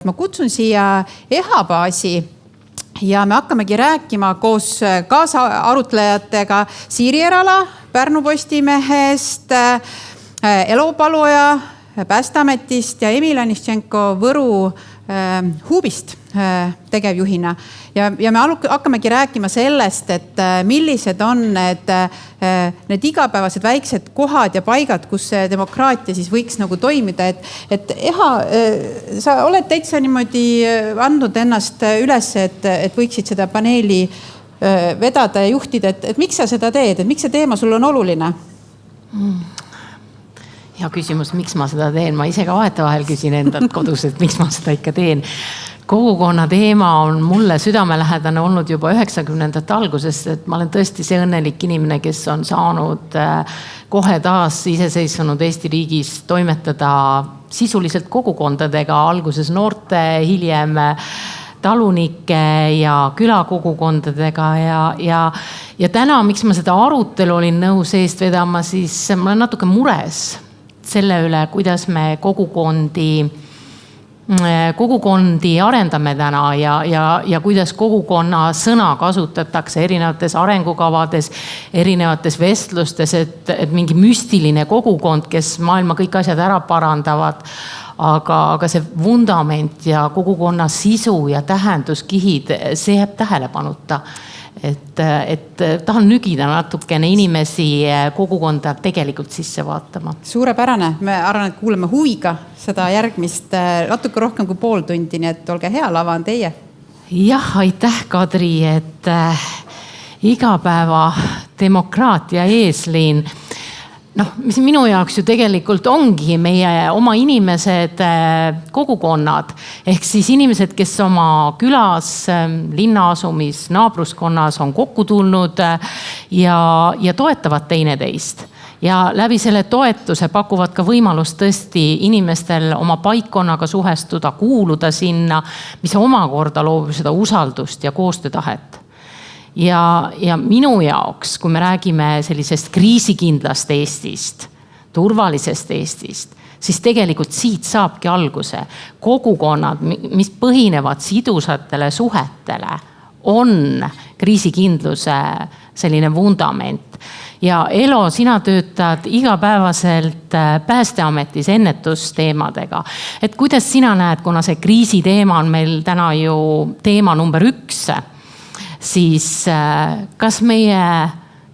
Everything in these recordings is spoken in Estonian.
Ma kutsun siia EHA-baasi ja me hakkamegi rääkima koos kaasarutlejatega Siiri Erala Pärnu Postimehest, Elo Paluja Päästeametist ja Emil Aniščenko Võru Huubist tegevjuhina. Ja me hakkamegi rääkima sellest, et millised on need igapäevased väiksed kohad ja paigad, kus see demokraatia siis võiks nagu toimida. Et EHA, sa oled täitsa niimoodi andnud ennast üles, et võiksid seda paneeli vedada ja juhtida. Et miks sa seda teed? Et miks see teema sul on oluline? Hea küsimus, miks ma seda teen? Ma ise ka vahetevahel küsin endalt kodus, et miks ma seda ikka teen. Kogukonna teema on mulle südamelähedane olnud juba 90ndate algusest, et ma olen tõesti see õnnelik inimene, kes on saanud kohe taas iseseisvunud Eesti riigis toimetada sisuliselt kogukondadega, alguses noorte, hiljem talunike ja külakogukondadega ja täna, miks ma seda arutelu olin nõus eest vedama, siis ma olen natuke mures selle üle, kuidas me kogukondi arendame täna ja kuidas kogukonna sõna kasutatakse erinevates arengukavades, erinevates vestlustes, et mingi müstiline kogukond, kes maailma kõik asjad ära parandavad, aga see vundament ja kogukonna sisu ja tähenduskihid, see jääb tähelepanuta. Et tahan nügida natukene inimesi kogukonda tegelikult sisse vaatama. Suurepärane. Me arvan, et kuuleme huviga seda järgmist natuke rohkem kui pool tundi, nii et olge hea, lava on teie. Jah, aitäh Kadri, et igapäeva demokraatia eesliin. Mis minu jaoks ju tegelikult ongi meie oma inimesed, kogukonnad, ehk siis inimesed, kes oma külas, linnaasumis, naabruskonnas on kokku tulnud ja toetavad teineteist. Ja läbi selle toetuse pakuvad ka võimalust tõesti inimestel oma paikkonnaga suhestuda, kuuluda sinna, mis omakorda loob seda usaldust ja koostöötahet. Ja minu jaoks, kui me räägime sellisest kriisikindlast Eestist, turvalisest Eestist, siis tegelikult siit saabki alguse. Kogukonnad, mis põhinevad sidusatele suhetele, on kriisikindluse selline vundament. Ja Elo, sina töötad igapäevaselt Päästeametis ennetusteemadega. Et kuidas sina näed, kuna see kriisiteema on meil täna ju teema number 1, siis kas meie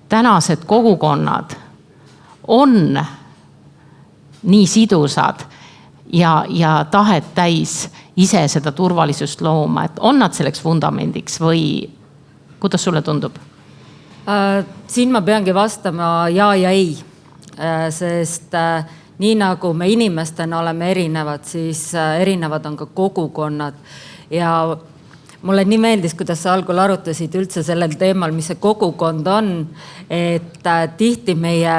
tänased kogukonnad on nii sidusad ja tahet täis ise seda turvalisust looma, et on nad selleks vundamendiks või kuidas sulle tundub? Siin ma peangi vastama ja ei, sest nii nagu me inimestena oleme erinevad, siis erinevad on ka kogukonnad ja mulle nii meeldis, kuidas sa algul arutasid üldse sellel teemal, mis see kogukond on, et tihti meie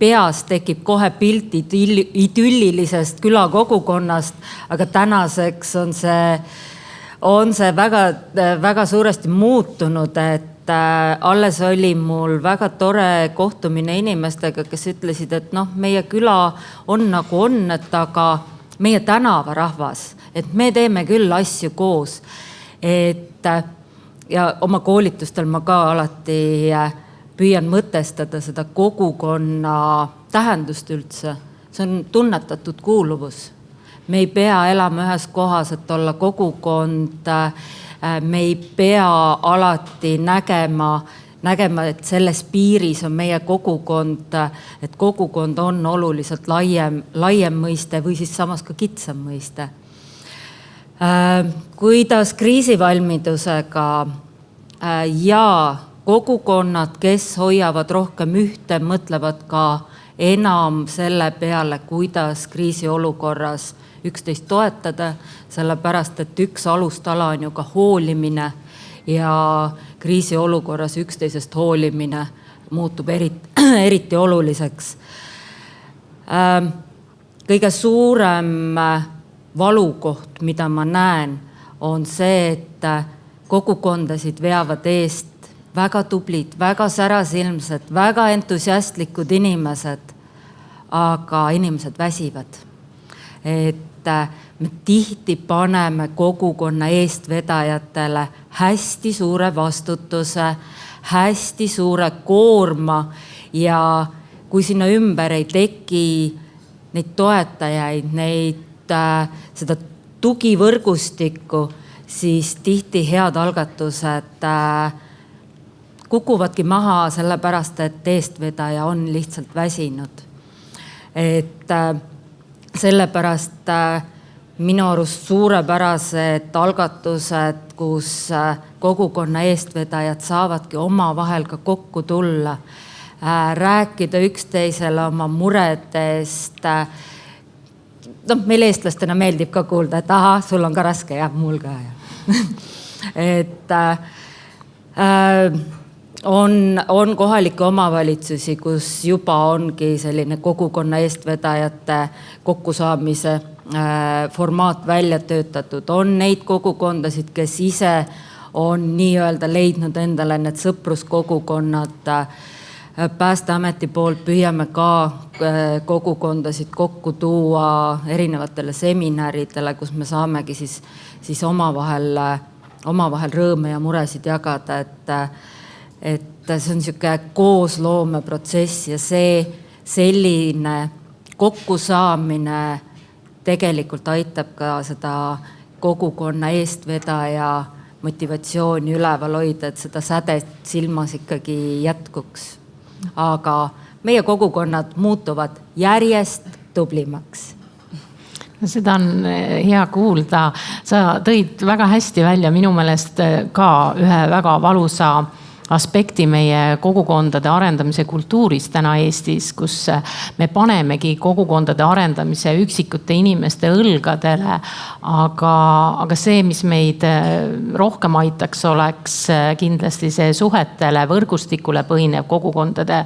peas tekib kohe pilt idüllilisest külakogukonnast, aga tänaseks on see väga, väga suuresti muutunud, et alles oli mul väga tore kohtumine inimestega, kes ütlesid, et meie küla on nagu on, et aga meie tänavarahvas, et me teeme küll asju koos. Ja oma koolitustel ma ka alati püüan mõtestada seda kogukonna tähendust üldse. See on tunnetatud kuuluvus. Me ei pea elama ühes kohas, et olla kogukond. Me ei pea alati nägema, et selles piiris on meie kogukond, et kogukond on oluliselt laiem mõiste või siis samas ka kitsam mõiste. Kuidas kriisivalmidusega ja kogukonnad, kes hoiavad rohkem ühte, mõtlevad ka enam selle peale, kuidas kriisiolukorras üksteist toetada, sellepärast, et üks alustala on ju ka hoolimine ja kriisiolukorras üksteisest hoolimine muutub eriti oluliseks. Kõige suurem valukoht, mida ma näen, on see, et kogukondasid veavad eest väga tublid, väga särasilmsed, väga entusiastlikud inimesed, aga inimesed väsivad. Et me tihti paneme kogukonna eestvedajatele hästi suure vastutuse, hästi suure koorma ja kui sinna ümber ei teki neid toetajaid, seda tugivõrgustikku, siis tihti head algatused kukuvadki maha sellepärast, et eestvedaja on lihtsalt väsinud. Et sellepärast minu arust suurepärased algatused, kus kogukonna eestvedajad saavadki omavahel ka kokku tulla, rääkida üksteisele oma muredest. Meil eestlastena meeldib ka kuulda, et aha, sul on ka raske ja mul ka. Et on kohalikke omavalitsusi, kus juba ongi selline kogukonna eestvedajate kokkusaamise formaat välja töötatud. On neid kogukondasid, kes ise on nii-öelda leidnud endale need sõpruskogukonnad. Päästeameti poolt püüame ka kogukondasid kokku tuua erinevatele seminaridele, kus me saamegi siis omavahel rõõme ja muresid jagada, et see on niisugune koosloomeprotsess ja selline kokkusaamine tegelikult aitab ka seda kogukonna eestvedaja motivatsiooni üleval hoida, et seda sädet silmas ikkagi jätkuks. Aga meie kogukonnad muutuvad järjest tublimaks. Seda on hea kuulda. Sa tõid väga hästi välja minu meelest ka ühe väga valusa aspekti meie kogukondade arendamise kultuuris täna Eestis, kus me panemegi kogukondade arendamise üksikute inimeste õlgadele, aga see, mis meid rohkem aitaks, oleks kindlasti see suhetele, võrgustikule põhinev kogukondade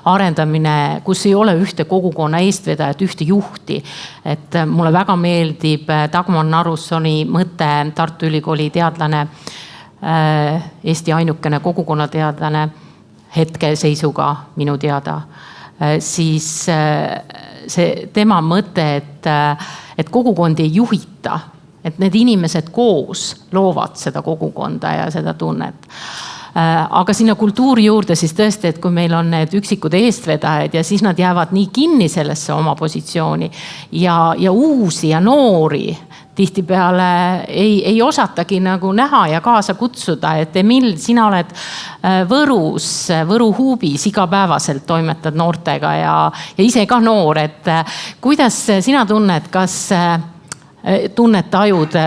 arendamine, kus ei ole ühte kogukonna eestvedajat, ühte juhti. Et mulle väga meeldib Dagmar Narussoni mõte, Tartu Ülikooli teadlane, Eesti ainukene kogukonnateadlane hetkeseisuga minu teada, siis see tema mõte, et kogukondi ei juhita, et need inimesed koos loovad seda kogukonda ja seda tunnet. Aga sinna kultuuri juurde siis tõesti, et kui meil on need üksikud eestvedajad ja siis nad jäävad nii kinni sellesse oma positsiooni ja uusi ja noori tihtipeale ei osatagi nagu näha ja kaasa kutsuda, et Emil, sina oled Võru Huubis igapäevaselt toimetad noortega ja ise ka noor, et kuidas sina tunned, kas tajud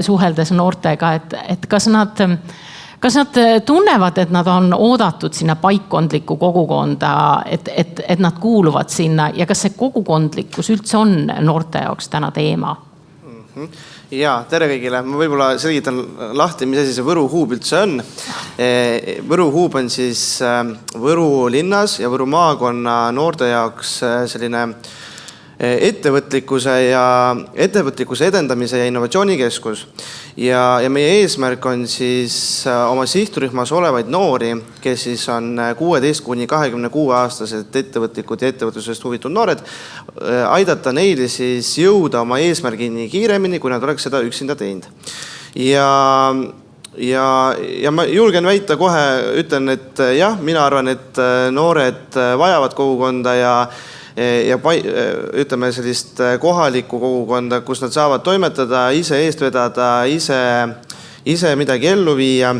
suheldes noortega, et kas nad tunnevad, et nad on oodatud sinna paikkondlikku kogukonda, et nad kuuluvad sinna ja kas see kogukondlikkus üldse on noorte jaoks täna teema? Ja, tere kõigile. Ma võib-olla selgitan lahti, mis asi see Võru Huub üldse on. Võru Huub on siis Võru linnas ja Võru maakonna noorte jaoks selline ettevõtlikkuse edendamise ja innovatsioonikeskus. Ja meie eesmärk on siis oma sihtrühmas olevaid noori, kes siis on 16–26 aastased ettevõtlikud ja ettevõtlusest huvitud noored, aidata neile siis jõuda oma eesmärgini kiiremini, kui nad oleks seda üksinda teinud. Ja ma julgen väita kohe, ütlen, et jah, mina arvan, et noored vajavad kogukonda ja ütleme sellist kohalikku kogukonda, kus nad saavad toimetada, ise eest vedada, ise midagi ellu viia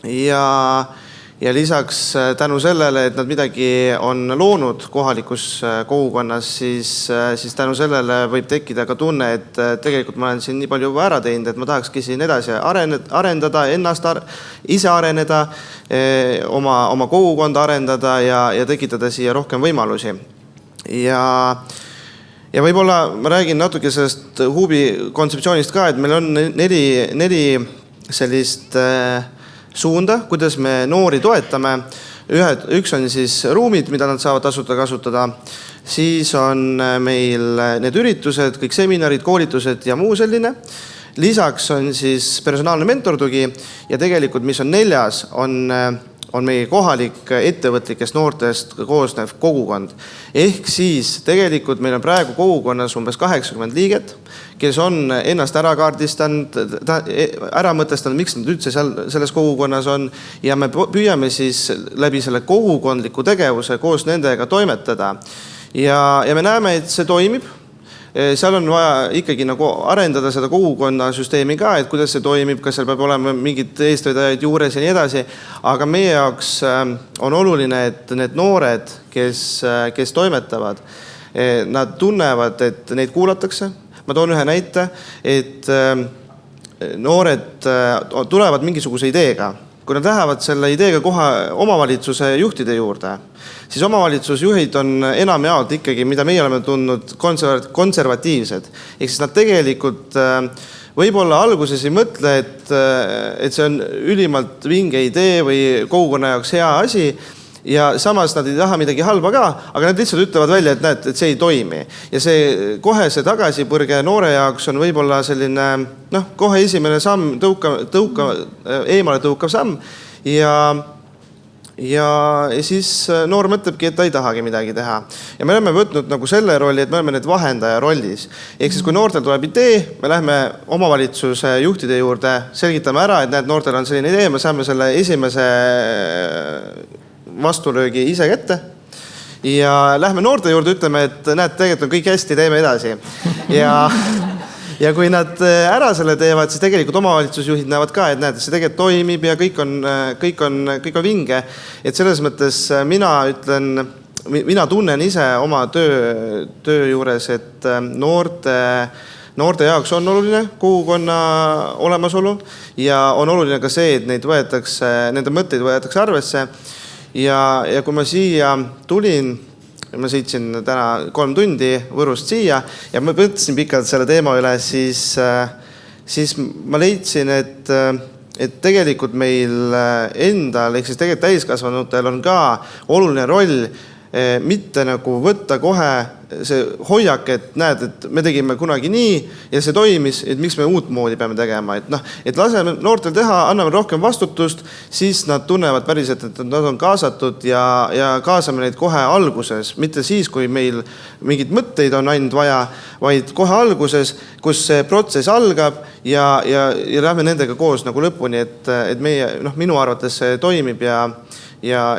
ja lisaks tänu sellele, et nad midagi on loonud kohalikus kogukonnas, siis tänu sellele võib tekkida ka tunne, et tegelikult ma olen siin nii palju juba ära teinud, et ma tahakski siin edasi arendada, ennast ise areneda, oma kogukonda arendada ja tekitada siia rohkem võimalusi. Ja võib-olla ma räägin natuke sellest Huubi kontseptsioonist ka, et meil on neli sellist suunda, kuidas me noori toetame. Üks on siis ruumid, mida nad saavad tasuta kasutada. Siis on meil need üritused, kõik seminarid, koolitused ja muu selline. Lisaks on siis personaalne mentortugi ja tegelikult, mis on neljas, on on meie kohalik ettevõtlikest noortest koosnev kogukond. Ehk siis tegelikult meil on praegu kogukonnas umbes 80 liiget, kes on ennast ära kaardistanud, ära mõtestanud, miks nad üldse selles kogukonnas on ja me püüame siis läbi selle kogukondliku tegevuse koos nendega toimetada. Ja me näeme, et see toimib. Seal on vaja ikkagi nagu arendada seda kogukonna süsteemi ka, et kuidas see toimib, kas seal peab olema mingid eestvedajaid juures ja nii edasi. Aga meie jaoks on oluline, et need noored, kes toimetavad, nad tunnevad, et neid kuulatakse. Ma toon ühe näite, et noored tulevad mingisuguse ideega. Kui nad lähevad selle ideega kohe omavalitsuse juhtide juurde, siis omavalitsusjuhid on enamjaolt ikkagi, mida meie oleme tundnud, konservatiivsed. Ehk siis nad tegelikult võib-olla alguses ei mõtle, et see on ülimalt vinge idee või kogukonna jaoks hea asi ja samas nad ei taha midagi halba ka, aga nad lihtsalt ütlevad välja, et näed, et see ei toimi. Ja see kohe see tagasipõrge noore jaoks on võib-olla selline, kohe esimene samm, eemale tõukav samm ja siis noor mõtlebki, et ta ei tahagi midagi teha. Ja me oleme võtnud nagu selle rolli, et me oleme need vahendaja rollis. Ehk siis kui noortel tuleb idee, me lähme omavalitsuse juhtide juurde, selgitame ära, et näed, noortel on selline idee, me saame selle esimese vastulöögi ise kätte ja lähme noorte juurde, ütleme, et näed, tegelikult on kõik hästi, teeme edasi. Ja kui nad ära selle teevad, siis tegelikult omavalitsusjuhid näevad ka, et näed, see tegelikult toimib ja kõik on vinge. Et selles mõttes mina tunnen ise oma töö juures, et noorte jaoks on oluline kogukonna olemasolu ja on oluline ka see, et nende mõtteid võetakse arvesse. Ja kui ma siia tulin, ma sõitsin täna 3 tundi Võrust siia ja ma mõtlesin pikalt selle teema üle, siis ma leidsin, et tegelikult meil endal, ehk siis tegelikult täiskasvanutel on ka oluline roll mitte nagu võtta kohe see hoiak, et näed, et me tegime kunagi nii ja see toimis, et miks me uut moodi peame tegema. Et laseme noortel teha, anname rohkem vastutust, siis nad tunnevad päriselt, et nad on kaasatud ja kaasame neid kohe alguses. Mitte siis, kui meil mingid mõtteid on ainult vaja, vaid kohe alguses, kus see protsess algab ja lähme nendega koos nagu lõpuni, et meie, minu arvates see toimib ja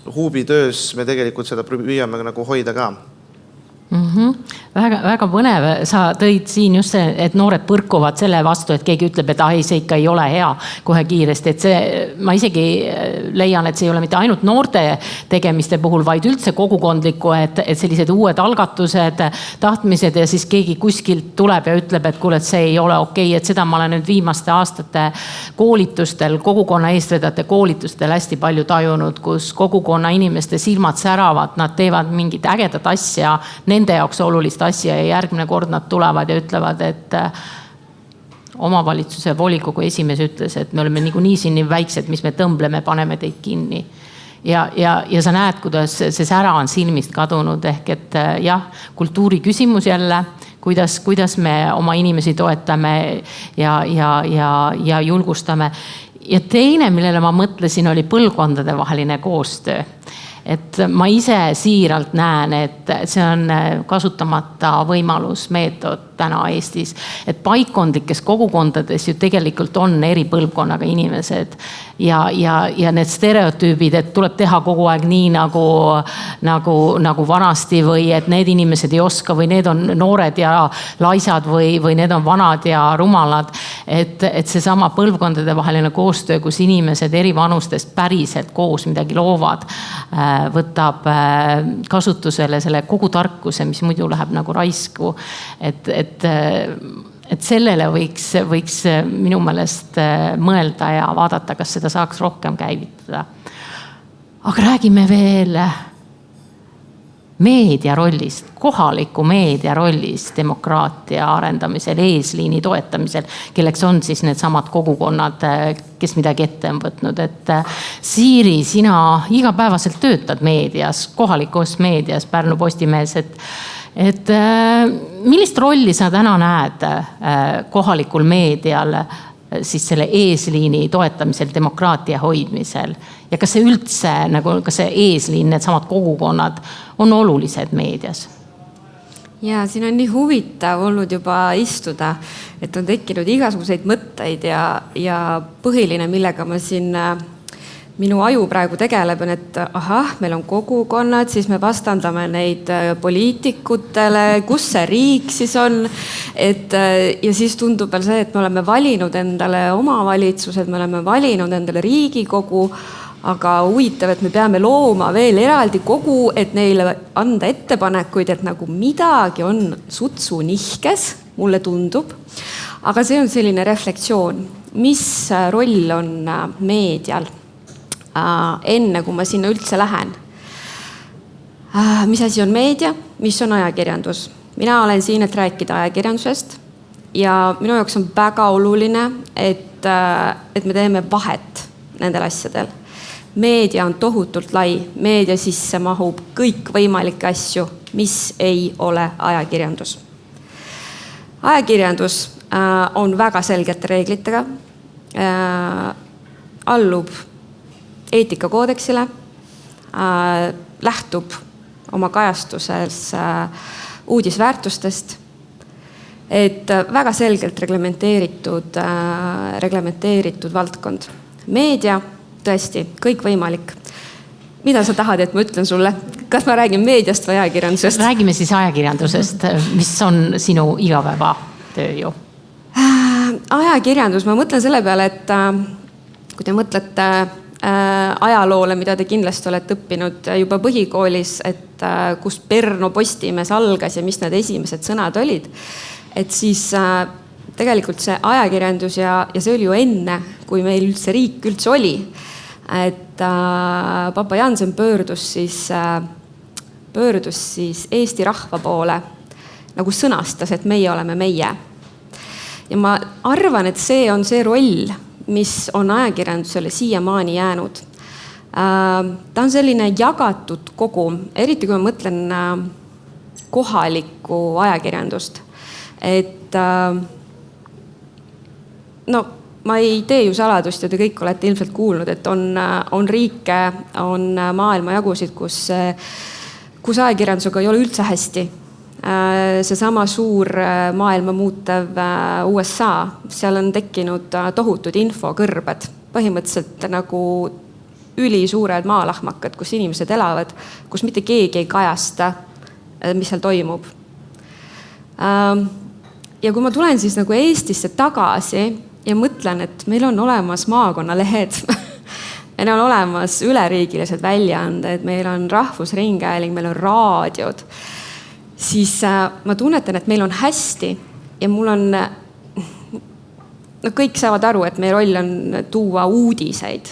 Huubi töös me tegelikult seda püüame nagu hoida ka. Väga põnev, sa tõid siin just see, et noored põrkuvad selle vastu, et keegi ütleb, et see ikka ei ole hea kohe kiiresti, et see, ma isegi leian, et see ei ole mitte ainult noorte tegemiste puhul, vaid üldse kogukondliku, et sellised uued algatused, tahtmised ja siis keegi kuskilt tuleb ja ütleb, et kuule, et see ei ole okei, et seda ma olen nüüd viimaste aastate koolitustel, kogukonna eestvedajate koolitustel hästi palju tajunud, kus kogukonna inimeste silmad säravad, nad teevad mingit ägedat asja, nende jaoks olulist asja ja järgmine kord nad tulevad ja ütlevad, et omavalitsuse volikogu esimees ütles, et me oleme nii siin nii väiksed, mis me tõmbleme, paneme teid kinni. Ja sa näed, kuidas see sära on silmist kadunud, ehk et jah, kultuuri küsimus jälle, kuidas me oma inimesi toetame ja julgustame. Ja teine, millele ma mõtlesin, oli põlvkondade vaheline koostöö. Et ma ise siiralt näen, et see on kasutamata võimalus meetod täna Eestis, et paikkondlikes kogukondades ju tegelikult on eri põlvkonnaga inimesed ja need stereotüübid, et tuleb teha kogu aeg nii nagu vanasti või et need inimesed ei oska või need on noored ja laisad või need on vanad ja rumalad, et see sama põlvkondade vaheline koostöö, kus inimesed eri vanustest päriselt koos midagi loovad, võtab kasutusele selle kogu tarkuse, mis muidu läheb nagu raisku, et sellele võiks minu meelest mõelda ja vaadata, kas seda saaks rohkem käivitada. Aga räägime veel meedia rollist, kohaliku meedia rollist demokraatia arendamisel, eesliini toetamisel, kelleks on siis need samad kogukonnad, kes midagi ette on võtnud. Et Siiri, sina igapäevaselt töötad meedias, kohalikus meedias, Pärnu Postimehes, et millist rolli sa täna näed kohalikul meedial siis selle eesliini toetamisel, demokraatia hoidmisel ja kas see üldse nagu, kas see eesliin, need samad kogukonnad on olulised meedias? Ja siin on nii huvitav olnud juba istuda, et on tekkinud igasuguseid mõtteid ja põhiline, millega ma siin minu aju praegu tegeleb, on, et ahah, meil on kogukonnad, siis me vastandame neid poliitikutele, kus see riik siis on. Ja siis tundub veel see, et me oleme valinud endale omavalitsused, me oleme valinud endale Riigikogu, aga huvitav, et me peame looma veel eraldi kogu, et neile anda ettepanekuid, et nagu midagi on sutsu nihkes, mulle tundub. Aga see on selline reflektsioon, mis roll on meedial enne, kui ma sinna üldse lähen. Mis asi on meedia, mis on ajakirjandus? Mina olen siin, et rääkida ajakirjandusest ja minu jaoks on väga oluline, et me teeme vahet nendel asjadel. Meedia on tohutult lai, meedia sisse mahub kõik võimalikke asju, mis ei ole ajakirjandus. Ajakirjandus on väga selgete reeglitega, allub eetikakoodeksile, lähtub oma kajastuses uudisväärtustest, et väga selgelt reglementeeritud valdkond. Meedia, tõesti, kõik võimalik. Mida sa tahad, et ma ütlen sulle? Kas ma räägin meediast või ajakirjandusest? Räägime siis ajakirjandusest, mis on sinu igapäevatöö ju? Ajakirjandus, ma mõtlen selle peale, et kui te mõtlete ajaloole, mida te kindlasti olete õppinud juba põhikoolis, et kus Pärnu Postimees algas ja mis need esimesed sõnad olid, et siis tegelikult see ajakirjandus ja see oli ju enne, kui meil üldse riik üldse oli, et Papa Jansen pöördus siis Eesti rahva poole, nagu sõnastas, et meie oleme meie. Ja ma arvan, et see on see roll, mis on ajakirjandusele siiamaani jäänud. Ta on selline jagatud kogum, eriti kui ma mõtlen kohalikku ajakirjandust. Et no ma ei tee ju saladust ja te kõik olete ilmselt kuulnud, et on riike, on maailmajagusid, kus ajakirjandusega ei ole üldse hästi. Seesama suur maailma muutev USA, seal on tekkinud tohutud infokõrbed, põhimõtteliselt nagu ülisuured maalahmakad, kus inimesed elavad, kus mitte keegi ei kajasta, mis seal toimub. Ja kui ma tulen siis nagu Eestisse tagasi ja mõtlen, et meil on olemas maakonnalehed, meil on olemas üleriigilised väljaanded, meil on rahvusringhääling, meil on raadiod, siis ma tunnetan, et meil on hästi ja mul on, kõik saavad aru, et meie roll on tuua uudiseid.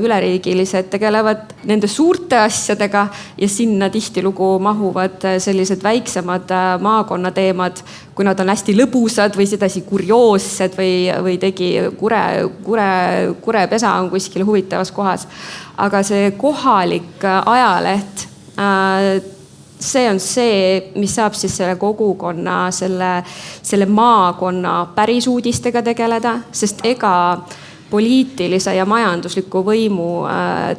Üleriigilised tegelevad nende suurte asjadega ja sinna tihtilugu mahuvad sellised väiksemad maakonnateemad, kui nad on hästi lõbusad või sedasi kurioossed või tegi kurepesa on kuskil huvitavas kohas. Aga see kohalik ajaleht, see on see, mis saab siis selle kogukonna, selle maakonna päris uudistega tegeleda, sest ega poliitilise ja majandusliku võimu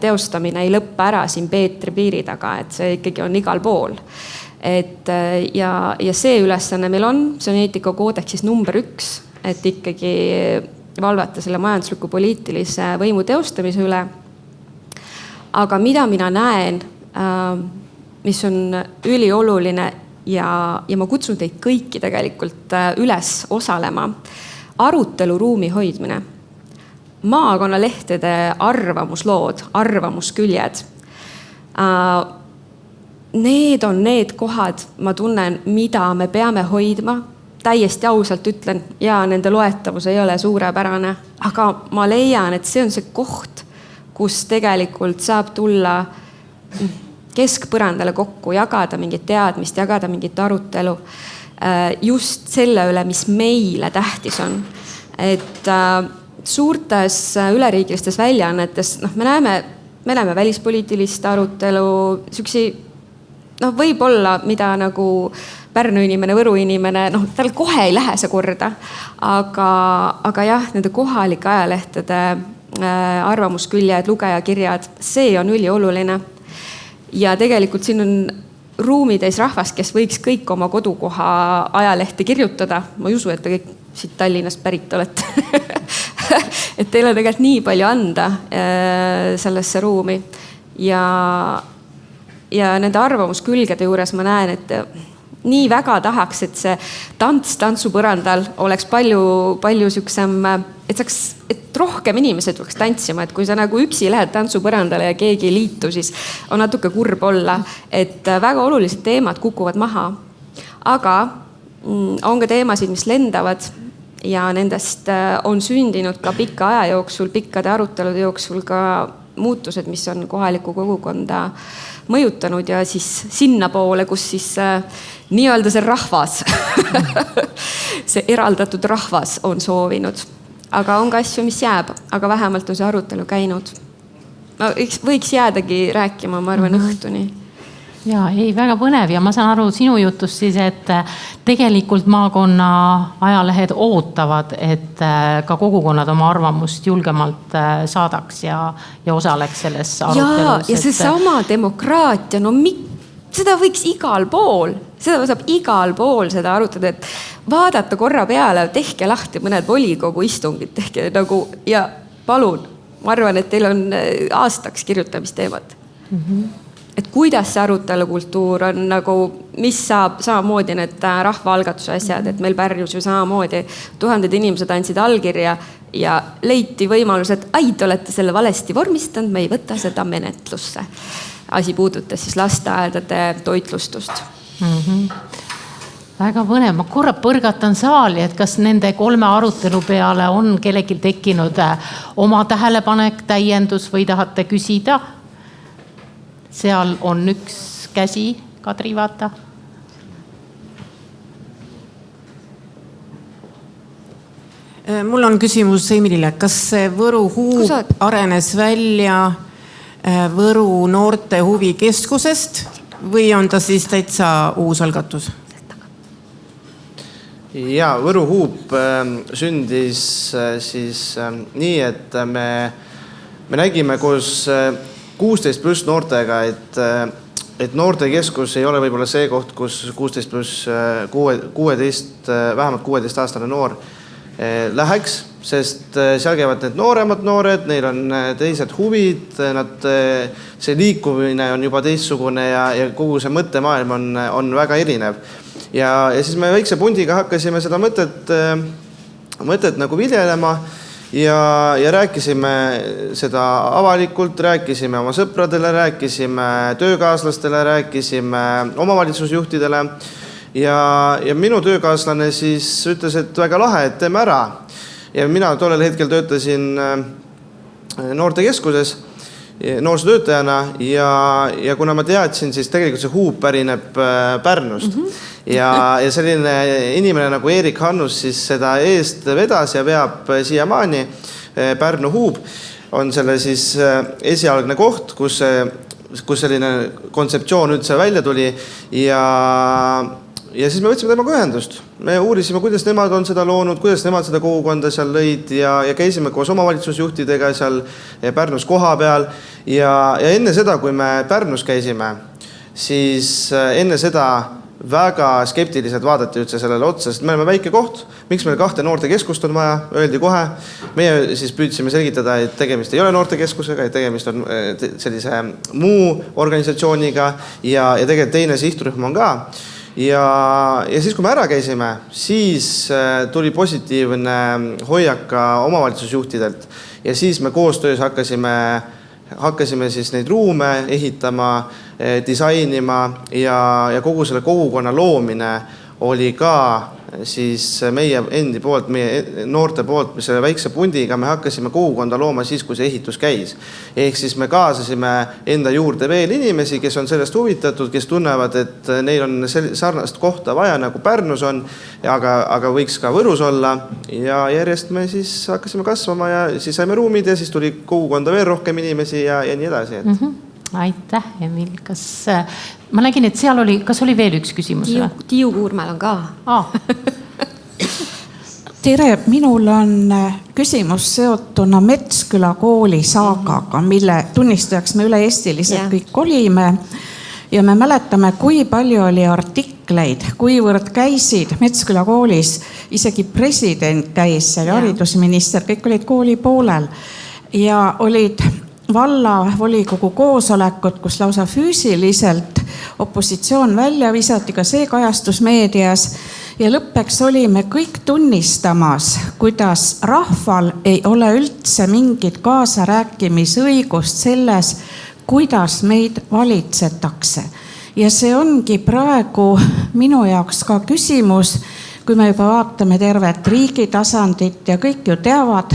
teostamine ei lõppe ära siin Peetri piiri taga, et see ikkagi on igal pool. Ja see ülesanne meil on, see on eetikakoodeksis number 1, et ikkagi valvata selle majandusliku poliitilise võimu teostamise üle. Aga mida mina näen, mis on ülioluline ja ma kutsun teid kõiki tegelikult üles osalema, aruteluruumi hoidmine. Maakonnalehtede arvamuslood, arvamusküljed. Need on need kohad, ma tunnen, mida me peame hoidma. Täiesti ausalt ütlen, ja nende loetavus ei ole suurepärane, aga ma leian, et see on see koht, kus tegelikult saab tulla keskpõrandale kokku, jagada mingit teadmist, jagada mingit arutelu just selle üle, mis meile tähtis on. Et suurtes üleriigilistes väljaannetes, me näeme välispoliitilist arutelu, võib-olla, mida nagu Pärnu inimene, Võru inimene, noh, tal kohe ei lähe see korda. Aga jah, nende kohalike ajalehtede arvamusküljed, lugejakirjad, see on ülioluline. Ja tegelikult siin on ruumitäis rahvast, kes võiks kõik oma kodukoha ajalehti kirjutada. Ma ei usu, et te kõik siit Tallinnast pärit olete. Et teil on tegelikult nii palju anda sellesse ruumi. Ja nende arvamuskülgede juures ma näen, et nii väga tahaks, et see tantsupõrandal oleks palju siuksem, et rohkem inimesed tuleks tantsima, et kui sa nagu üksi lähed tantsupõrandale ja keegi ei liitu, siis on natuke kurb olla, et väga olulised teemad kukuvad maha. Aga on ka teemasid, mis lendavad ja nendest on sündinud ka pika aja jooksul, pikkade arutelude jooksul ka muutused, mis on kohalikku kogukonda mõjutanud ja siis sinna poole, kus siis nii-öelda see rahvas, see eraldatud rahvas on soovinud. Aga on ka asju, mis jääb, aga vähemalt on see arutelu käinud. Võiks jäädagi rääkima, ma arvan, õhtuni. Ja ei, väga põnev ja ma saan aru sinu jutust siis, et tegelikult maakonna ajalehed ootavad, et ka kogukonnad oma arvamust julgemalt saadaks ja osaleks selles arutelus. Ja see sama demokraatia, no seda võiks igal pool, seda saab igal pool seda arutada, et vaadata korra peale, tehke lahti mõned volikogu istungid, tehke nagu ja palun, ma arvan, et teil on aastaks kirjutamisteemad. Et kuidas see arutelukultuur on nagu, mis saab samamoodi need rahvaalgatuse asjad, et meil Pärnus ju samamoodi 1000 inimesed andsid allkirja ja leiti võimalus, et te olete selle valesti vormistanud, me ei võta seda menetlusse. Asi puudutas siis lasteaedade toitlustust. Väga põnev, ma korra põrgatan saali, et kas nende 3 arutelu peale on kellelgi tekkinud oma tähelepanek, täiendus või tahate küsida? Seal on üks käsi, Kadri, vaata. Mul on küsimus Emilile, kas see Võru Huub arenes välja Võru noorte huvikeskusest või on ta siis täitsa uus algatus? Ja, Võru Huub sündis siis nii, et me nägime koos 16 pluss noortega, et noortekeskus ei ole võib-olla see koht, kus 16 pluss 16, vähemalt 16-aastane noor läheks, sest seal käivad need nooremad noored, neil on teised huvid, see liikumine on juba teistsugune ja kogu see mõttemaailm on väga erinev. Ja siis me väikse pundiga hakkasime seda mõtet nagu viljelema ja rääkisime seda avalikult, rääkisime oma sõpradele, rääkisime töökaaslastele, rääkisime omavalitsusjuhtidele ja minu töökaaslane siis ütles, et väga lahe, et teeme ära. Ja mina tollel hetkel töötasin noortekeskuses noorsootöötajana ja kuna ma teadsin, siis tegelikult see Huub pärineb Pärnust. Ja selline inimene nagu Erik Hannus siis seda eest vedas ja veab siiamaani. Pärnu Huub on selle siis esialgne koht, kus selline kontseptsioon üldse välja tuli ja siis me võtsime temaga ühendust. Me uurisime, kuidas nemad on seda loonud, kuidas nemad seda kogukonda seal lõid ja käisime koos omavalitsusjuhtidega seal Pärnus koha peal ja enne seda, kui me Pärnus käisime, siis enne seda väga skeptiliselt vaadati üldse sellele otsa, sest me oleme väike koht, miks meil 2 noortekeskust on vaja, öeldi kohe. Meie siis püüdsime selgitada, et tegemist ei ole noortekeskusega, et tegemist on sellise muu organisatsiooniga ja tegelikult teine sihtrühm on ka. Ja siis, kui me ära käisime, siis tuli positiivne hoiak ka omavalitsusjuhtidelt ja siis me koostöös hakkasime siis neid ruume ehitama, disainima ja kogu selle kogukonna loomine oli ka siis meie endi poolt, meie noorte poolt, selle väikse pundiga me hakkasime kogukonda looma siis, kui see ehitus käis. Ehk siis me kaasasime enda juurde veel inimesi, kes on sellest huvitatud, kes tunnevad, et neil on sarnast kohta vaja, nagu Pärnus on, aga võiks ka Võrus olla ja järjest me siis hakkasime kasvama ja siis saime ruumid ja siis tuli kogukonda veel rohkem inimesi ja nii edasi. aitäh, Emil, ma nägin, et seal oli, kas oli veel üks küsimus? Tiiu Kuurmäel on ka. Tere, minul on küsimus seotuna Metsküla kooli saagaga, mille tunnistajaks me üle-eestiliselt kõik olime. Ja me mäletame, kui palju oli artikleid, kuivõrd käisid Metsküla koolis, isegi president käis seal ja haridusminister, kõik olid kooli poolel. Ja olid valla volikogu koosolekud, kus lausa füüsiliselt opositsioon välja visati, ka see kajastus meedias. Ja lõppeks olime kõik tunnistamas, kuidas rahval ei ole üldse mingit kaasarääkimisõigust selles, kuidas meid valitsetakse. Ja see ongi praegu minu jaoks ka küsimus, kui me juba vaatame tervet riigi tasandit ja kõik ju teavad,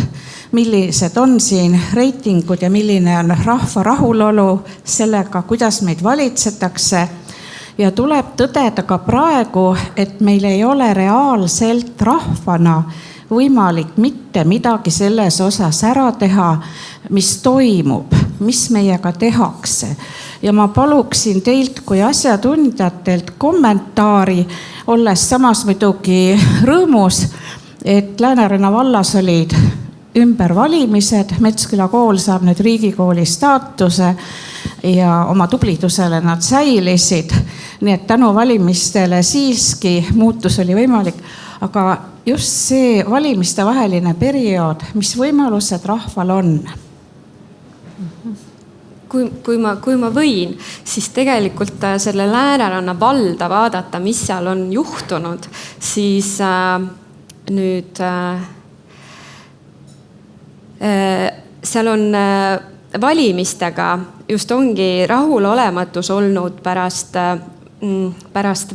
millised on siin reitingud ja milline on rahva rahulolu sellega, kuidas meid valitsetakse. Ja tuleb tõdeda ka praegu, et meil ei ole reaalselt rahvana võimalik mitte midagi selles osas ära teha, mis toimub, mis meiega tehakse. Ja ma paluksin teilt kui asjatundjatelt kommentaari, olles samas muidugi rõõmus, et Lääneranna vallas olid ümbervalimised, Metsküla kool saab nüüd riigikooli staatuse ja oma tublidusele nad säilisid. Nii et tänu valimistele siiski muutus oli võimalik, aga just see valimiste vaheline periood, mis võimalused rahval on? Kui ma võin, siis tegelikult selle Lääneranna valda vaadata, mis seal on juhtunud, siis nüüd seal on valimistega just ongi rahulolematus olnud pärast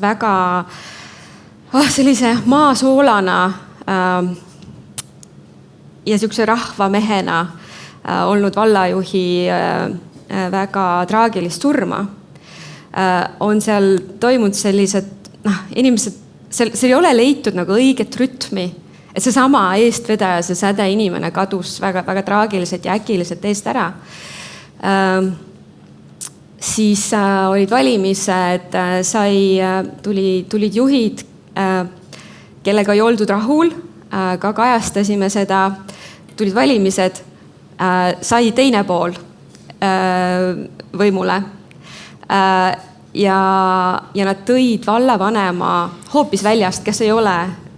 väga sellise maasoolana ja siukse rahvamehena olnud vallajuhi väga traagilist surma. On seal toimunud sellised, inimesed, seal ei ole leitud nagu õiget rütmi. Et see sama eestvedaja, see säde inimene kadus väga, väga traagiliselt ja äkiliselt eest ära. Siis olid valimised, tulid juhid, kellega ei oldud rahul, ka kajastasime seda, tulid valimised, sai teine pool võimule. Ja nad tõid vallavanema hoopis väljast, kes ei ole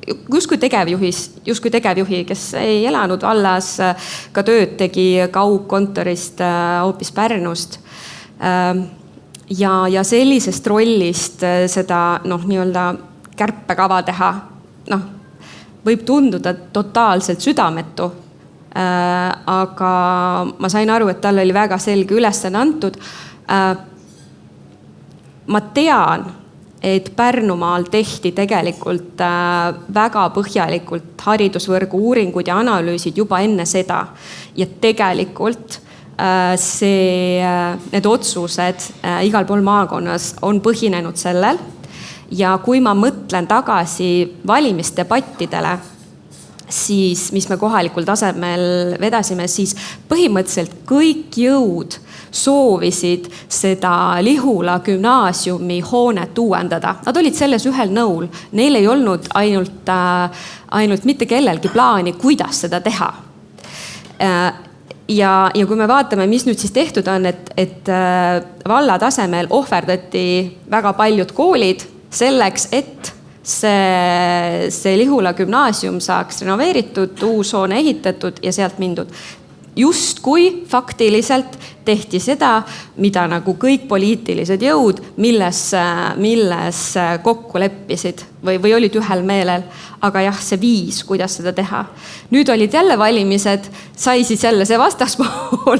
justkui tegevjuhi, kes ei elanud vallas, ka tööd tegi kaugkontorist hoopis Pärnust. Ja sellisest rollist seda nii-öelda kärpekava teha, võib tunduda totaalselt südametu. Aga ma sain aru, et tal oli väga selge ülesanne antud. Ma tean, et Pärnumaal tehti tegelikult väga põhjalikult haridusvõrgu uuringud ja analüüsid juba enne seda. Ja tegelikult need otsused igal pool maakonnas on põhinenud sellel. Ja kui ma mõtlen tagasi valimisdebattidele, siis mis me kohalikul tasemel vedasime, siis põhimõtteliselt kõik jõud soovisid seda Lihula gümnaasiumi hoonet uuendada. Nad olid selles ühel nõul. Neil ei olnud ainult mitte kellelgi plaani, kuidas seda teha. Ja kui me vaatame, mis nüüd siis tehtud on, et valla tasemel ohverdati väga paljud koolid selleks, et see Lihula gümnaasium saaks renoveeritud, uus hoone ehitatud ja sealt mindud. Justkui faktiliselt tehti seda, mida nagu kõik poliitilised jõud, milles kokku leppisid või olid ühel meelel. Aga jah, see viis, kuidas seda teha. Nüüd olid jälle valimised, sai siis jälle see vastaspool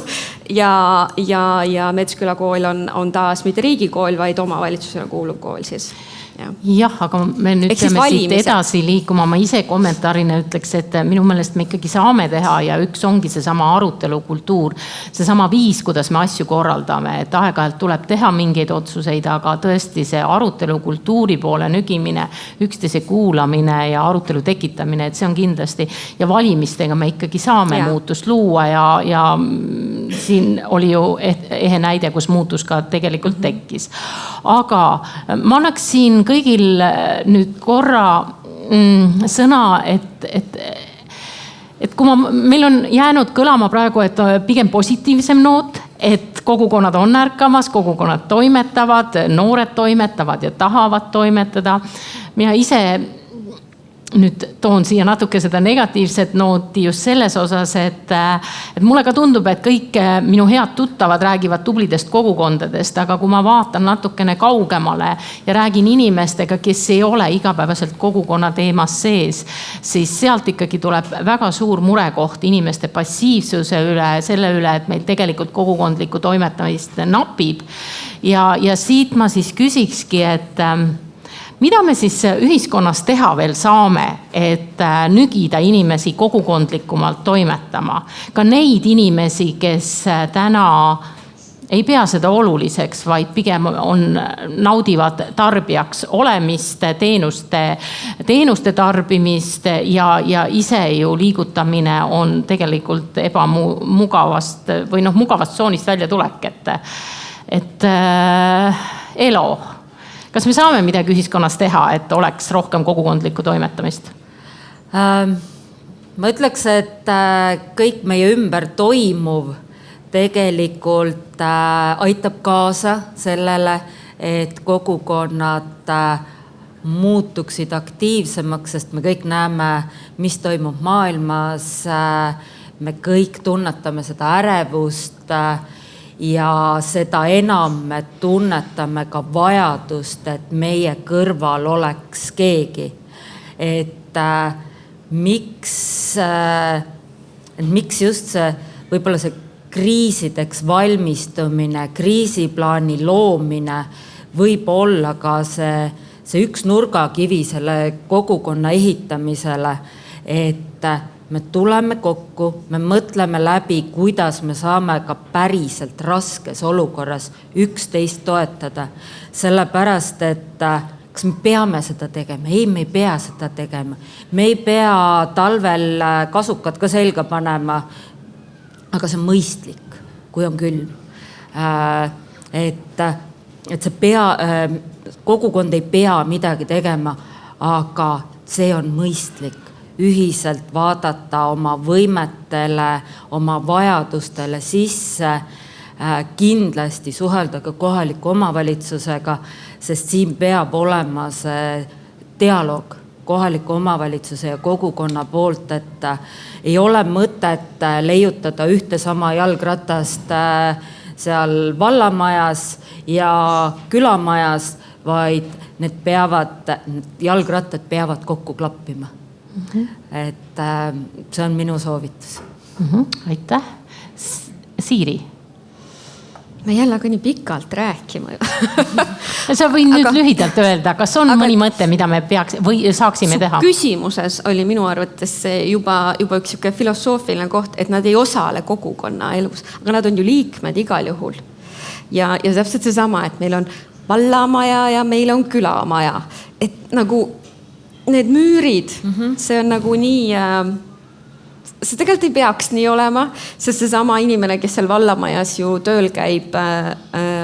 ja Metsküla kool on taas mitte riigikool, vaid omavalitsusele kuuluv kool siis. jah, aga me nüüd peame siit edasi liikuma. Ma ise kommentaarina ütleks, et minu meelest me ikkagi saame teha ja üks ongi seesama arutelukultuur, seesama viis, kuidas me asju korraldame, et aeg-ajalt tuleb teha mingeid otsuseid, aga tõesti see arutelukultuuri poole nügimine, üksteise kuulamine ja arutelu tekitamine, et see on kindlasti ja valimistega me ikkagi saame muutust luua ja siin oli ju ehe näide, kus muutus ka tegelikult tekkis. Aga ma annaks siin kõigil nüüd korra sõna, et kui meil on jäänud kõlama praegu, et pigem positiivsem noot, et kogukonnad on ärkamas, kogukonnad toimetavad, noored toimetavad ja tahavad toimetada. Mina ise nüüd toon siia natuke seda negatiivset nooti just selles osas, et mulle ka tundub, et kõik minu head tuttavad räägivad tublidest kogukondadest, aga kui ma vaatan natukene kaugemale ja räägin inimestega, kes ei ole igapäevaselt kogukonna teemas sees, siis sealt ikkagi tuleb väga suur murekoht inimeste passiivsuse üle, selle üle, et meil tegelikult kogukondlikku toimetamist napib. Ja siit ma siis küsikski, et mida me siis ühiskonnas teha veel saame, et nügida inimesi kogukondlikumalt toimetama? Ka neid inimesi, kes täna ei pea seda oluliseks, vaid pigem naudivad tarbijaks olemist, teenuste tarbimist ja ise ju liigutamine on tegelikult ebamugavast või mugavast tsoonist välja tulek, et elo. Kas me saame midagi ühiskonnas teha, et oleks rohkem kogukondlikku toimetamist? Ma ütleks, et kõik meie ümber toimuv tegelikult aitab kaasa sellele, et kogukonnad muutuksid aktiivsemaks, sest me kõik näeme, mis toimub maailmas. Me kõik tunnetame seda ärevust ja seda enam me tunnetame ka vajadust, et meie kõrval oleks keegi. Et miks just see, võib-olla see kriisideks valmistumine, kriisiplaani loomine võib olla ka see üks nurgakivi selle kogukonna ehitamisele, et me tuleme kokku, me mõtleme läbi, kuidas me saame ka päriselt raskes olukorras üksteist toetada. Sellepärast, et kas me peame seda tegema? Ei, me ei pea seda tegema. Me ei pea talvel kasukad ka selga panema, aga see on mõistlik, kui on külm. Et see kogukond ei pea midagi tegema, aga see on mõistlik. Ühiselt vaadata oma võimetele, oma vajadustele sisse, kindlasti suhelda ka kohaliku omavalitsusega, sest siin peab olema see dialoog kohaliku omavalitsuse ja kogukonna poolt, et ei ole mõtet leiutada ühte sama jalgratast seal vallamajas ja külamajas, vaid need jalgrattad peavad kokku klappima. Et see on minu soovitus. Aitäh. Siiri. Ma jälle hakkan nii pikalt rääkima. Sa võin nüüd lühidalt öelda, kas on mõni mõte, mida me peaks või saaksime teha? Küsimuses oli minu arvates juba üks filosoofiline koht, et nad ei osale kogukonna elus, aga nad on ju liikmed igal juhul. Ja täpselt seesama, et meil on vallamaja ja meil on külamaja. Et nagu need müürid, see on nagu nii, see tegelikult ei peaks nii olema, sest seesama inimene, kes seal vallamajas ju tööl käib,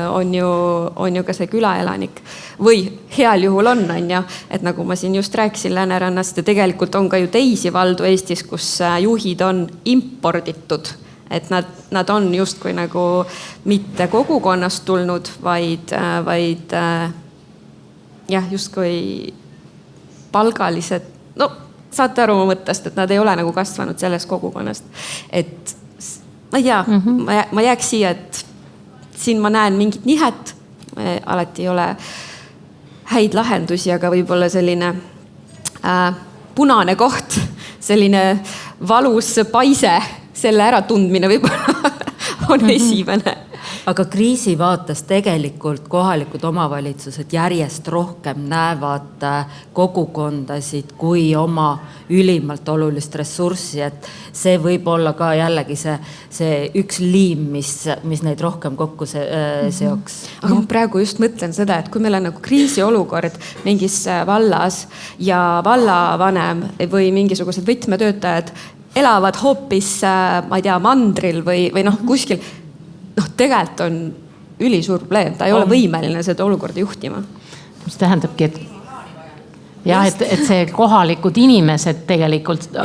on ju ka see külaelanik. Või heal juhul on ju, et nagu ma siin just rääkisin Läänerannast ja tegelikult on ka ju teisi valdu Eestis, kus juhid on imporditud. Et nad on justkui nagu mitte kogukonnast tulnud, vaid justkui palgalised, saate aru mu mõttest, et nad ei ole nagu kasvanud sellest kogukonnast. Et ma ei tea, ma jääks siia, et siin ma näen mingit nihet, alati ei ole häid lahendusi, aga võib-olla selline punane koht, selline valus paise, selle äratundmine võib-olla on esimene. aga kriisi vaates tegelikult kohalikud omavalitsused järjest rohkem näevad kogukondasid kui oma ülimalt olulist ressurssi, et see võib olla ka jällegi see üks liim, mis neid rohkem kokku seoks. Aga ma praegu just mõtlen seda, et kui meil on nagu kriisiolukord mingis vallas ja vallavanem või mingisugused võtmetöötajad elavad hoopis, ma ei tea, mandril või kuskil, tegelikult on ülisuur probleem, ta ei ole võimeline seda olukorda juhtima. Mis tähendabki, et see kohalikud inimesed tegelikult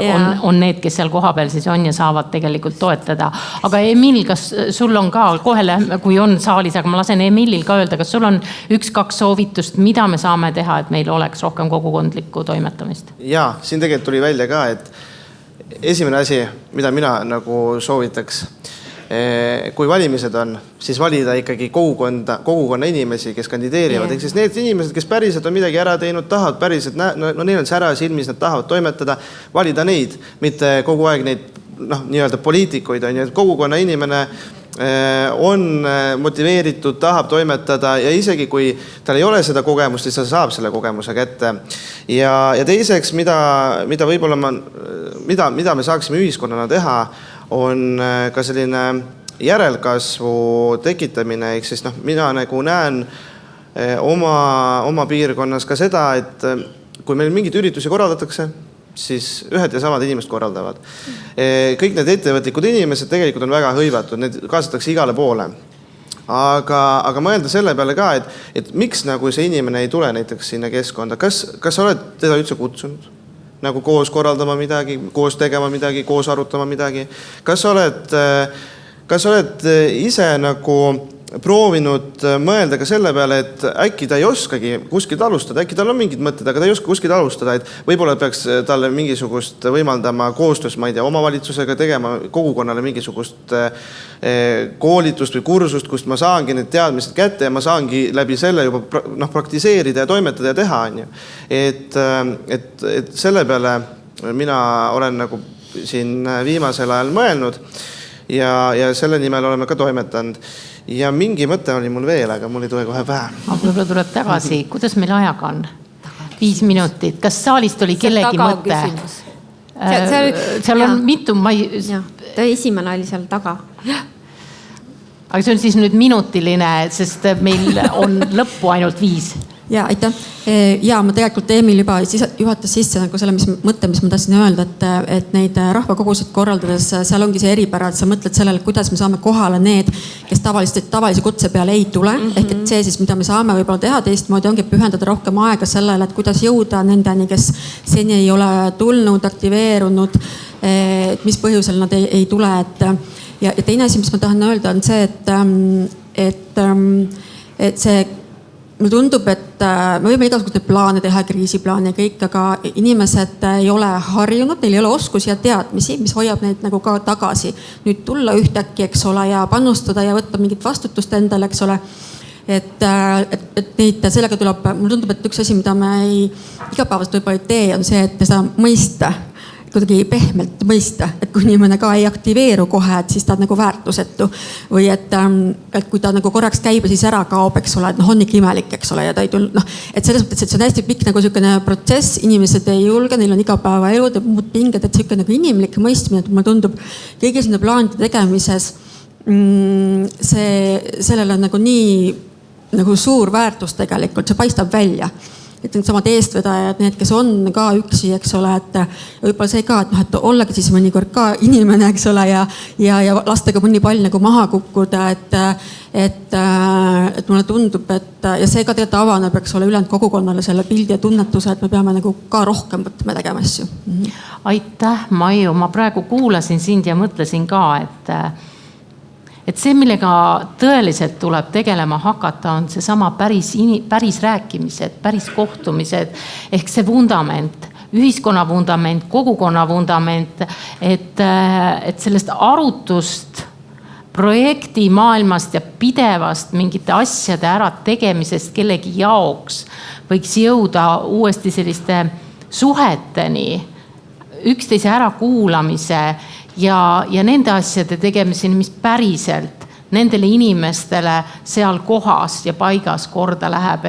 on need, kes seal kohapeal siis on ja saavad tegelikult toetada. Aga Emil, kas sul on ka kohe, kui on saalis, aga ma lasen Emilil ka öelda, kas sul on 1-2 soovitust, mida me saame teha, et meil oleks rohkem kogukondlikku toimetamist? Jaa, siin tegelikult tuli välja ka, et esimene asi, mida mina nagu soovitaks, kui valimised on, siis valida ikkagi kogukonna inimesi, kes kandideerivad. Ehk siis need inimesed, kes päriselt on midagi ära teinud, tahavad päriselt, neil on sära silmis, nad tahavad toimetada, valida neid, mitte kogu aeg neid nii-öelda poliitikuid. Kogukonna inimene on motiveeritud, tahab toimetada ja isegi kui tal ei ole seda kogemust, siis ta saab selle kogemuse kätte. Ja teiseks, mida võib-olla mida me saaksime ühiskonnana teha, on ka selline järelkasvu tekitamine. Ehk siis mina nagu näen oma piirkonnas ka seda, et kui meil mingid üritusi korraldatakse, siis ühed ja samad inimesed korraldavad. Kõik need ettevõtlikud inimesed tegelikult on väga hõivatud, need kaasatakse igale poole. Aga mõelda selle peale ka, et miks nagu see inimene ei tule näiteks sinna keskkonda. Kas sa oled teda üldse kutsunud? Nagu koos korraldama midagi, koos tegema midagi, koos arutama midagi. Kas sa oled ise nagu proovinud mõelda ka selle peale, et äkki ta ei oskagi kuskilt alustada, äkki tal on mingid mõtted, aga ta ei oska kuskilt alustada, et võib-olla peaks talle mingisugust võimaldama koostöös, ma ei tea, omavalitsusega tegema kogukonnale mingisugust koolitust või kursust, kust ma saangi need teadmised kätte ja ma saangi läbi selle juba praktiseerida ja toimetada ja teha. Et selle peale mina olen nagu siin viimasel ajal mõelnud ja selle nimel oleme ka toimetanud. Ja mingi mõte oli mul veel, aga mul ei tule kohe pähe. Võib-olla tuleb tagasi. Kuidas meil ajaga on? 5 minutit. Kas saalist oli kellegi mõte? Seal on mitu. Esimene oli seal taga. Aga see on siis nüüd minutiline, sest meil on lõppu ainult 5. Ja, aitäh. Ja ma tegelikult Emil juba juhatas sisse nagu selle mõtte, mis ma tahtsin öelda, et neid rahvakogusid korraldades seal ongi see eripära, et sa mõtled sellele, kuidas me saame kohale need, kes tavalise kutse peale ei tule. Ehk et see siis, mida me saame võib-olla teha teistmoodi, ongi pühendada rohkem aega sellele, et kuidas jõuda nendeni, kes seni ei ole tulnud, aktiveerunud, et mis põhjusel nad ei tule. Ja teine asi, mis ma tahan öelda, on see, et see mulle tundub, et me võime igasugused plaane teha, kriisiplaane ja kõik, aga inimesed ei ole harjunud, neil ei ole oskusi ja teadmisi, mis hoiab neid nagu ka tagasi. Nüüd tulla ühtäkki, eks ole, ja panustada ja võtta mingit vastutust endale, eks ole. Et neid sellega tuleb, mulle tundub, et üks asi, mida me igapäevast võib-olla ei tee, on see, et seda mõista, kuidagi pehmelt mõista, et kui inimene ka ei aktiveeru kohe, et siis ta on nagu väärtusetu või et kui ta nagu korraks käib ja siis ära kaob, eks ole, et on ikka imelik, eks ole, ja ta ei tulnud, et selles mõttes, et see on hästi pikk nagu selline protsess, inimesed ei julge, neil on igapäevaelud ja muud pinged, et selline nagu inimlik mõistmine, et mulle tundub kõigi sinna plaanide tegemises sellele on nagu nii nagu suur väärtus tegelikult, see paistab välja. Et need samad eestvedajad, need, kes on ka üksi, eks ole, et võib-olla see ka, et ollagi siis mõnikord ka inimene, eks ole, ja lastega mõni pall nagu maha kukkuda, et mulle tundub, et ja see ka tegelikult avaneb, eks ole, ülejäänud kogukonnale selle pildi ja tunnetuse, et me peame nagu ka rohkem võtma tegema asju. Aitäh, Maiu, ma praegu kuulasin sind ja mõtlesin ka, et see, millega tõeliselt tuleb tegelema hakata, on see sama päris rääkimised, päris kohtumised, ehk see vundament, ühiskonna vundament, kogukonna vundament, et sellest arutust, projekti maailmast ja pidevast mingite asjade ära tegemisest kellegi jaoks võiks jõuda uuesti selliste suheteni, üksteise ära kuulamise ja nende asjade tegemiseni, mis päriselt nendele inimestele seal kohas ja paigas korda läheb,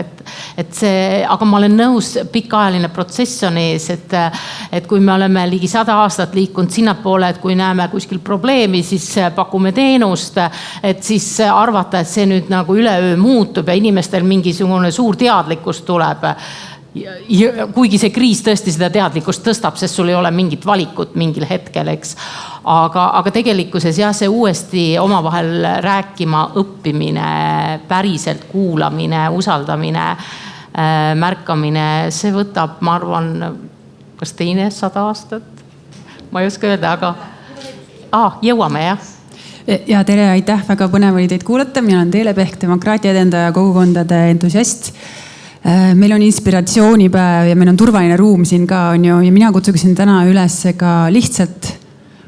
et see, aga ma olen nõus, pikaajaline protsess on ees, et kui me oleme ligi 100 aastat liikunud sinnapoole, et kui näeme kuskil probleemi, siis pakume teenust, et siis arvata, et see nüüd nagu üleöö muutub ja inimestel mingisugune suur teadlikkus tuleb. Kuigi see kriis tõesti seda teadlikkust tõstab, sest sul ei ole mingit valikut mingil hetkel, eks. Aga tegelikkuses jah, see uuesti omavahel rääkima, õppimine, päriselt kuulamine, usaldamine, märkamine, see võtab, ma arvan, kas teine 100 aastat? Ma ei oska öelda, aga jõuame, jah. Ja tere, aitäh, väga põnev oli teid kuulata. Mina olen Teele Pehk, demokraatia edendaja, kogukondade entusiast. Meil on inspiratsioonipäev ja meil on turvaline ruum siin ka, on ju, ja mina kutsuksin täna üles ka lihtsalt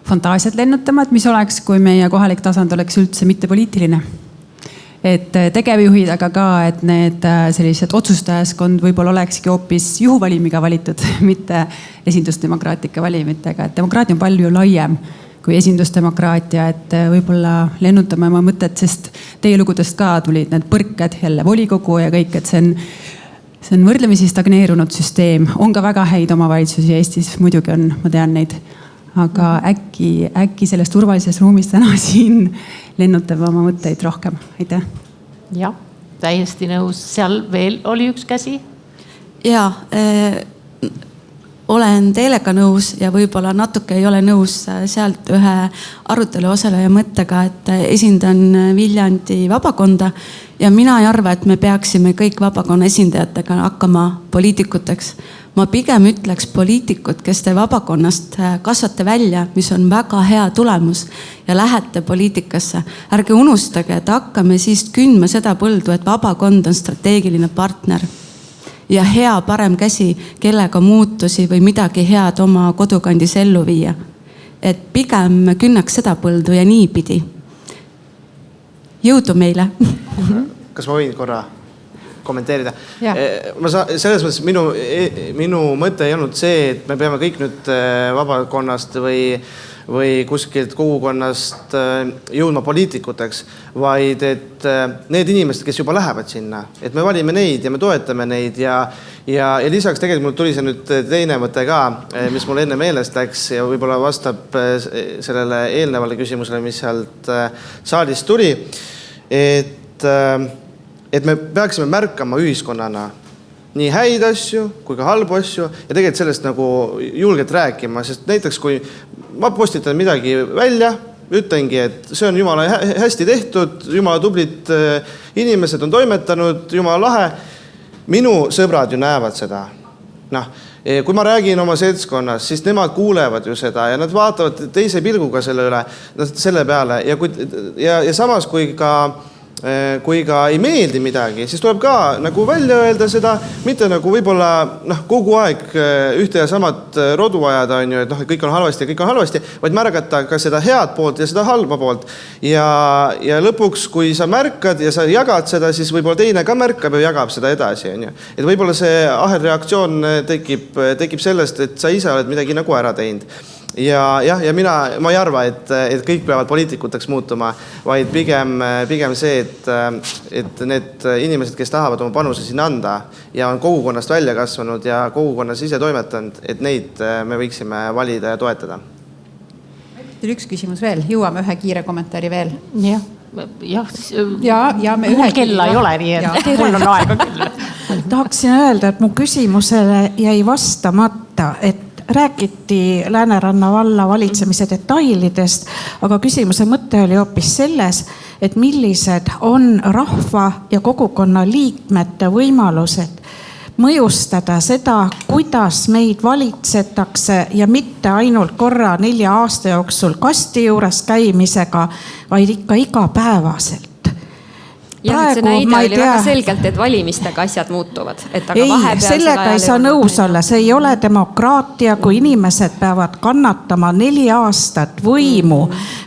fantaasiat lennutama, et mis oleks, kui meie kohalik tasand oleks üldse mitte poliitiline. Et tegevjuhid, aga ka, et need sellised otsustajaskond võib-olla olekski hoopis juhuvalimiga valitud, mitte esindusdemokraatlike valimitega. Et demokraatia on palju laiem kui esindusdemokraatia, et võib-olla lennutame oma mõtet, sest teie lugudest ka tulid need põrked, jälle volikogu ja kõik, et see on võrdlemisi stagneerunud süsteem. On ka väga häid omavalitsusi Eestis, muidugi on, ma tean neid. Aga äkki selles turvalises ruumis täna siin lennutab oma mõtteid rohkem. Aitäh. Jah, täiesti nõus. Seal veel oli üks käsi? Jaa, olen Teelega nõus ja võib-olla natuke ei ole nõus sealt ühe arutelu osaleja mõttega, et esindan Viljandi vabakonda ja mina ei arva, et me peaksime kõik vabakonna esindajatega hakkama poliitikuteks. Ma pigem ütleks poliitikud, kes te vabakonnast kasvate välja, mis on väga hea tulemus ja lähete poliitikasse. Ärge unustage, et hakkame siis kündma seda põldu, et vabakond on strateegiline partner ja hea parem käsi, kellega muutusi või midagi head oma kodukandis ellu viia. Et pigem künnaks seda põldu ja niipidi. Jõudu meile. Kas ma võin korra kommenteerida? Selles mõttes minu mõte ei olnud see, et me peame kõik nüüd vabakonnast või kuskilt kogukonnast jõudma poliitikuteks, vaid et need inimesed, kes juba lähevad sinna, et me valime neid ja me toetame neid ja lisaks tegelikult mul tuli see nüüd teine mõte ka, mis mul enne meelest läks ja võib-olla vastab sellele eelnevale küsimusele, mis sealt saalist tuli, et me peaksime märkama ühiskonnana nii häid asju kui ka halbu asju ja tegelikult sellest nagu julgelt rääkima, sest näiteks kui ma postitan midagi välja, ütlengi, et see on jumala hästi tehtud, jumala tublid inimesed on toimetanud, jumala lahe. Minu sõbrad ju näevad seda. Kui ma räägin oma seltskonnas, siis nemad kuulevad ju seda ja nad vaatavad teise pilguga selle peale ja samas kui ka ei meeldi midagi, siis tuleb ka nagu välja öelda seda, mitte nagu võib-olla kogu aeg ühte ja samat rodu ajada, on ju, et kõik on halvasti, vaid märgata ka seda head poolt ja seda halba poolt. Ja lõpuks, kui sa märkad ja sa jagad seda, siis võib-olla teine ka märkab ja jagab seda edasi, on ju. Et võib-olla see ahelreaktsioon tekib sellest, et sa ise oled midagi nagu ära teinud. Ja ma ei arva, et kõik peavad poliitikuteks muutuma, vaid pigem see, et need inimesed, kes tahavad oma panuse siin anda ja on kogukonnast välja kasvanud ja kogukonnas ise toimetanud, et neid me võiksime valida ja toetada. Üks küsimus veel, jõuame ühe kiire kommentaari veel. Mul kella ei ole, nii et mul on aega küll. Tahaksin öelda, et mu küsimusele jäi vastamata, et räägiti Lääneranna valla valitsemise detailidest, aga küsimuse mõte oli hoopis selles, et millised on rahva ja kogukonna liikmete võimalused mõjustada seda, kuidas meid valitsetakse ja mitte ainult korra 4 aasta jooksul kasti juures käimisega, vaid ikka igapäevaselt. Ja see näide oli väga selgelt, et valimistega asjad muutuvad. Sellega ei saa nõus olla. See ei ole demokraatia, kui inimesed peavad kannatama 4 aastat võimu,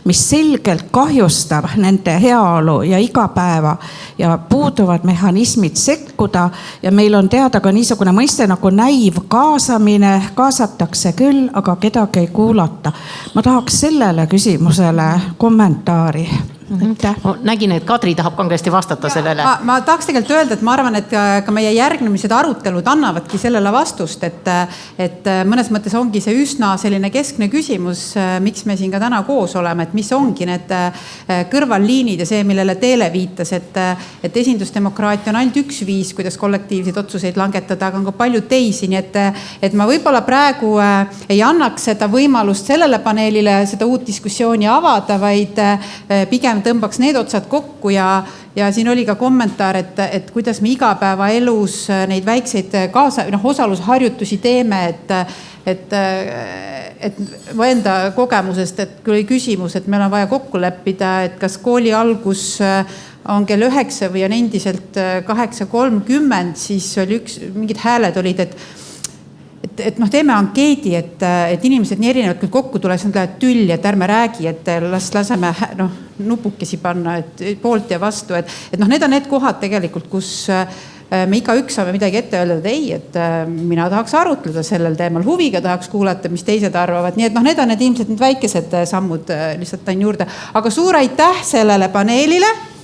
mis selgelt kahjustab nende heaolu ja igapäeva ja puuduvad mehhanismid sekkuda. Ja meil on teada ka niisugune mõiste nagu näiv kaasamine. Kaasatakse küll, aga kedagi ei kuulata. Ma tahaks sellele küsimusele kommentaari. nägin, et Kadri tahab kangesti vastata sellele. Ma tahaks tegelikult öelda, et ma arvan, et ka meie järgnemised arutelud annavadki sellele vastust, et mõnes mõttes ongi see üsna selline keskne küsimus, miks me siin ka täna koos oleme, et mis ongi need kõrvalliinid ja see, millele Teele viitas, et esindusdemokraatia on ainult üks viis, kuidas kollektiivseid otsuseid langetada, aga on ka palju teisi, nii et ma võib-olla praegu ei annaks seda võimalust sellele paneelile seda uut diskussiooni avada, vaid pigem tõmbaks need otsad kokku ja siin oli ka kommentaar, et kuidas me igapäevaelus neid väikseid osalusharjutusi teeme, et mu enda kogemusest, et kui oli küsimus, et meil on vaja kokku leppida, et kas kooli algus on kell 9 või on endiselt 8:30, siis oli mingid hääled olid, et teeme ankeedi, et inimesed nii erinevad küll kokku tuleks, nad lähevad tülli, et ärme räägi, et laseme nupukesi panna, et poolt ja vastu, et need on need kohad tegelikult, kus me igaüks saame midagi ette öelda, et ei, et mina tahaks arutleda sellel teemal, huviga tahaks kuulata, mis teised arvavad. Nii et need on ilmselt need väikesed sammud, lihtsalt tain juurde. Aga suur aitäh sellele paneelile.